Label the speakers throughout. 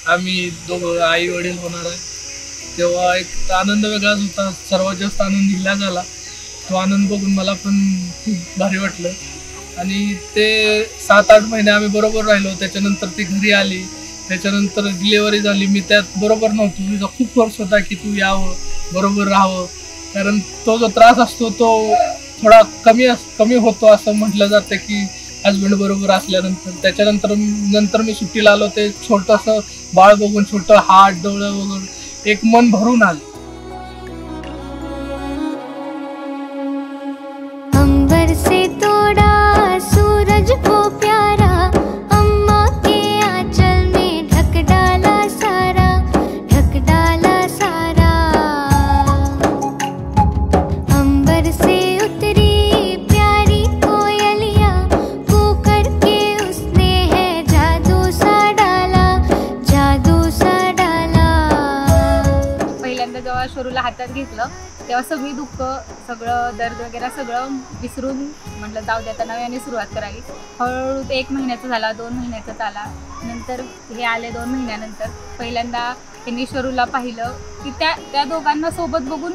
Speaker 1: आम्ही दोघं आई वडील होणार आहे, तेव्हा एक आनंद वेगळाच होता. सर्वात जास्त आनंद हिला झाला. तो आनंद बघून मला पण खूप भारी वाटलं. आणि ते 7-8 महिने आम्ही बरोबर राहिलो. त्याच्यानंतर ती घरी आली, त्याच्यानंतर डिलेवरी झाली. मी त्यात बरोबर नव्हतो. तिचा खूप फोर्स होता की तू यावं, बरोबर राहावं, कारण तो जो त्रास असतो तो थोडा कमी होतो असं म्हटलं जातं की हजबंड बरोबर असल्यानंतर. त्याच्यानंतर मी सुट्टीला आलो. ते छोटंसं बाळ बघून, छोटं हात डोळं बघून एक मन भरून आलं.
Speaker 2: अंबर से तोड़ा सूरज को प्यारा, अम्मा के आंचल में ढक डाला सारा, ढक डाला सारा. अंबर से उतरी प्यारी कोयलिया, वो करके उसने है जादू सा डाला, जादू सा डाला.
Speaker 3: पहिल्यांदा जेव्हा शरूला हातात घेतलं तेव्हा सगळी दुःख, सगळं दर्द वगैरे सगळं विसरून म्हटलं जाऊ दे आता नव्याने सुरुवात करावी. हळूहळू 1 महिन्याचा झाला, 2 महिन्याचा झाला, नंतर हे आले 2 महिन्यानंतर. पहिल्यांदा त्यांनी शरूला पाहिलं की त्या दोघांना सोबत बघून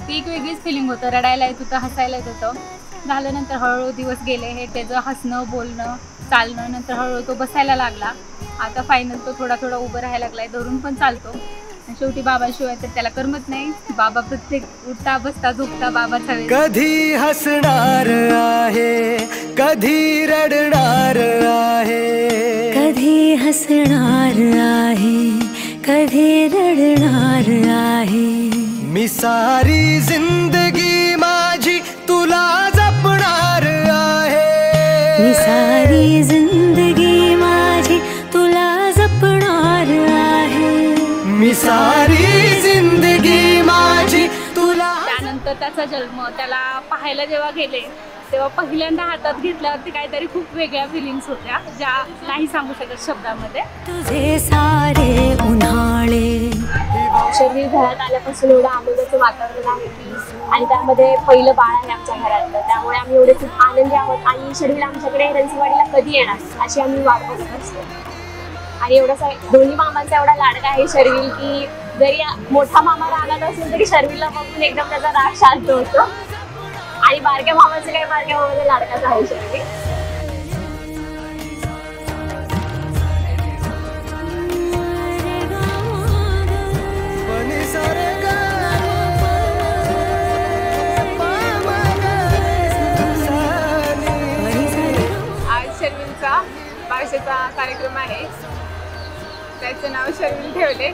Speaker 3: ती एक वेगळीच फिलिंग होतं. रडायला येत होतं, हसायला येत होतं. झालं नंतर हळूहळू दिवस गेले. हे त्याचं हसणं, बोलणं, चालणं, नंतर हळूहळू तो बसायला लागला. आता फायनल तो थोडा उभं राहायला लागलाय, धरून पण चालतो. शेवटी बाबाशिवाय तर त्याला करमत नाही. बाबा प्रत्येक उठता बसता झोपता बाबाचा वेळ.
Speaker 4: कधी हसणार आहे, कधी रडणार आहे, कधी हसणार आहे, कधी रडणार आहे. मी सारी जिंदगी माझी तुला जपणार आहे, मी सारी जिंदगी माझी तुला जपणार आहे, मी सारी जिंदगी माझी तुला.
Speaker 3: त्यानंतर त्याचा जन्म, त्याला पाहायला जेव्हा गेले तेव्हा पहिल्यांदा हातात घेतल्यावरती काहीतरी खूप वेगळ्या फिलिंग्स होत्या, ज्या नाही सांगू शकत शब्दामध्ये.
Speaker 2: तुझे सारे उन्हाळे.
Speaker 5: शर्विल घरात आल्यापासून एवढं आनंदाचं वातावरण आहे की, आणि त्यामध्ये पहिलं बाळ आहे आमच्या घरातलं, त्यामुळे आम्ही एवढे खूप आनंदी आहोत. आणि शर्विल आमच्याकडे रणसिंगवाडीला कधी येणार अशी आम्ही वाट बघत असतो. आणि एवढा दोन्ही मामांचा एवढा लाडका आहे शर्विल की जरी मोठा मामा रागात असेल तरी शर्विलला बघून एकदम त्याचा राग शांत होतो. आणि बारक्या मामाचं काय, बारक्या मामाचा लाडकाच आहे शर्विल.
Speaker 3: आज शर्विलचा 12वीचा कार्यक्रम आहे. त्याचं नाव शर्विल ठेवले,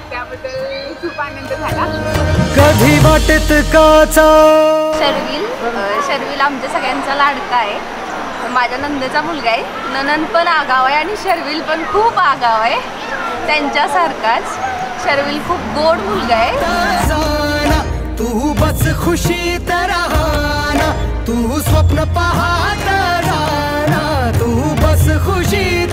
Speaker 3: त्याबद्दल खूप आनंद झाला.
Speaker 4: कधी वाटत काचा.
Speaker 6: शर्विल आमच्या सगळ्यांचा लाडका आहे. माझ्या नंदेचा मुलगा आहे. ननंद पण आगाव आहे आणि शर्विल पण खूप आगाव आहे. त्यांच्यासारखाच शर्विल खूप गोड मुलगा आहे.
Speaker 4: तू बस खुशीत राहना, तू स्वप्न पाहत राहना, तू बस खुशी